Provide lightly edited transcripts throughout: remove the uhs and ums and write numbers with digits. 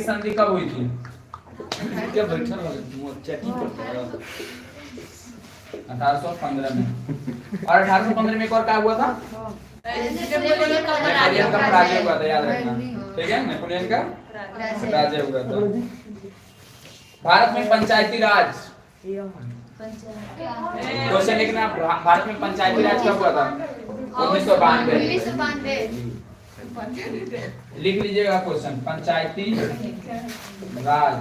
संधि कब हुई थी? क्या परीक्षा चेकिंग करते हैं 1815 में। और 1815 में एक और क्या हुआ था? नेपोलियन का पराजय हुआ था, याद रखना। ठीक है, नेपोलियन का पराजय हुआ था। भारत में पंचायती राज, क्वेश्चन लिखना, भारत में पंचायती राज कब हुआ था? 1992। लिख लीजिएगा क्वेश्चन, पंचायती राज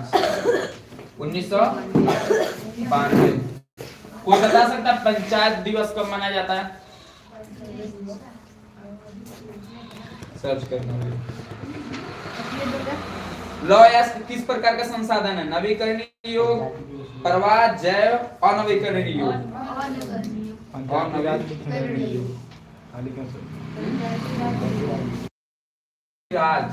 1992। कोई बता सकता है पंचायत दिवस कब मनाया जाता है? सर्च करना। लॉयस किस प्रकार का संसाधन है? नवीकरणीय योग, प्रवाह, जैव, अनवीकरणीय योग। राज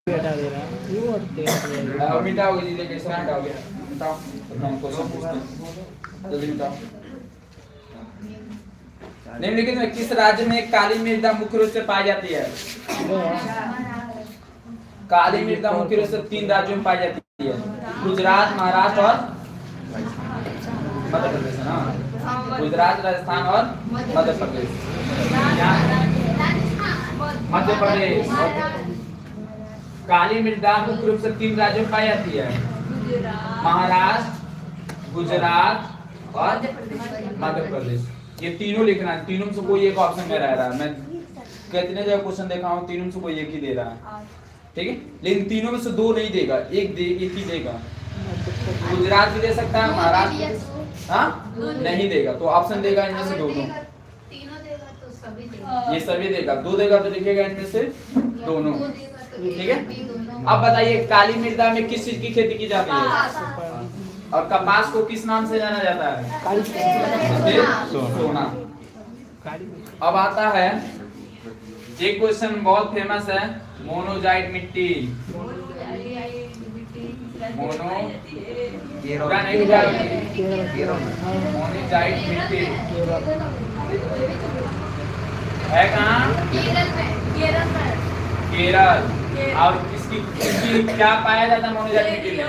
हटा दे रहा है मिटाओगे जी, लेके कैसे मिटाओगे? मिटाओ, हम क्वेश्चन पूछते हैं, जल्दी मिटाओ। निम्नलिखित में किस राज्य में काली मृदा मुख्य रूप से पाई जाती है? काली मृदा मुख्य रूप से 3 राज्यों में पाई जाती है, गुजरात, महाराष्ट्र और मध्य प्रदेश है ना। गुजरात, राजस्थान और मध्य प्रदेश। मध्य प्रदेश काली मृदा मुख्य रूप से 3 राज्यों में पाई जाती है, महाराष्ट्र, गुजरात और मध्य प्रदेश। ये तीनों लिखना है, तीनों में से कोई एक ऑप्शन में रह रहा है। मैं कितने जगह क्वेश्चन देखा हूँ, तीनों में से कोई एक ही दे रहा है, ठीक है। लेकिन तीनों में से 2 नहीं देगा, एक ही देगा। गुजरात भी दे सकता है, महाराष्ट्र हाँ नहीं देगा, तो ऑप्शन देगा इनमें से दोनों। ये सभी देगा, 2 देगा तो लिखेगा इनमें से दोनों, ठीक है। अब बताइए काली मृदा में किस चीज की खेती की जाती है? और कपास को किस नाम से जाना जाता है? सोना। अब आता है एक क्वेश्चन बहुत फेमस है, मोनोजाइट मिट्टी। मोनोजाइट मिट्टी है कहाँ? केरल। और इसकी क्या पाया जाता है मोनोजाइट मिट्टी में?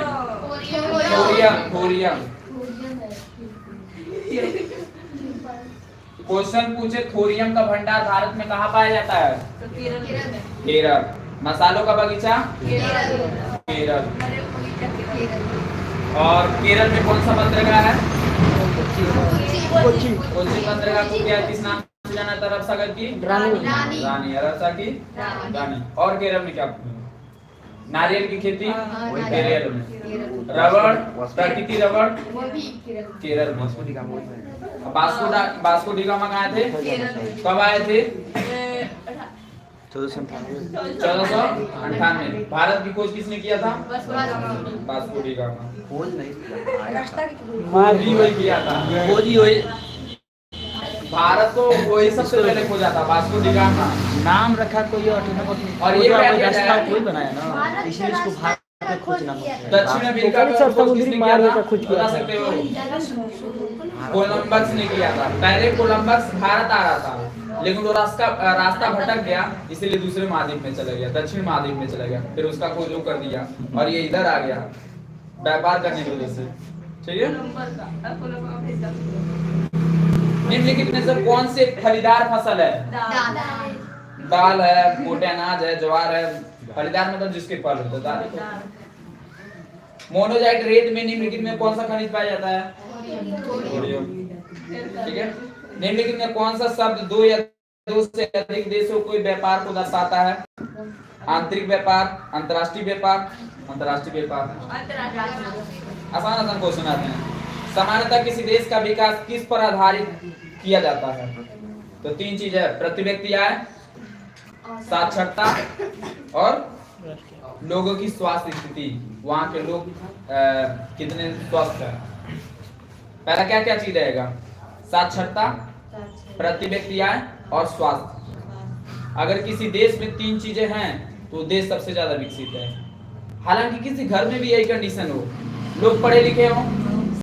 थोरियम। क्वेश्चन पूछे थोरियम का भंडार भारत में कहाँ पाया जाता है? केरल। मसालों का बगीचा? केरल। और केरल में कौन सा बंदरगाह है? कोची बंदरगाह को क्या किस नाम से जाना था? रब सागर की रानी। रब सागर की रानी। और केरल में क्या? नारियल की खेती केरल में। रबड़, प्राकृतिक रबड़ केरल में। वास्को डी गामा कहाँ थे? कब आए थे? 1498। भारत की खोज किसने किया था? Vasco D gamma. खोज नहीं किया था, खोज ही हुई। भारत तो वही सबसे पहले खोजा था, वास्को डी गामा। नाम रखा कोई और ये रास्ता कोई बनाया ना, इसलिए इसको भारत में खोजना। दक्षिण अमेरिका का खोज किसने किया था? बता सकते हो? कोलंबस ने किया था। पहले कोलंबस भारत आ रहा था, लेकिन वो रास्ता भटक गया, इसीलिए दूसरे महाद्वीप में चला गया, दक्षिण महाद्वीप में चला गया। फिर उसका खोज वो कर दिया और ये इधर आ गया व्यापार करने की वजह से, ठीक है। निम्नलिखित में से कौन से फलीदार फसल है? दाल है, मोटे अनाज है, ज्वार है। फलीदार मतलब जिसके फल होते हैं, दाल। मोनोजाइट रेत में निम्नलिखित में कौन सा खनिज पाया जाता है? ठीक है। निम्नलिखित में कौन सा शब्द 2 या 2 से अधिक देशों के व्यापार को दर्शाता है? आंतरिक व्यापार, अंतर्राष्ट्रीय व्यापार, अंतर्राष्ट्रीय व्यापार। आसान क्वेश्चन आते हैं। सामान्यतः किसी देश का विकास किस पर आधारित किया जाता है? तो 3 चीज है, प्रति व्यक्ति आय, साक्षरता और लोगों की स्वास्थ्य स्थिति, वहां के लोग कितने स्वस्थ हैं। पहला क्या क्या चीज रहेगा? साक्षरता, प्रति व्यक्ति आय और स्वास्थ्य। अगर किसी देश में 3 चीजें हैं तो देश सबसे ज्यादा विकसित है। हालांकि किसी घर में भी यही कंडीशन हो, लोग पढ़े लिखे हों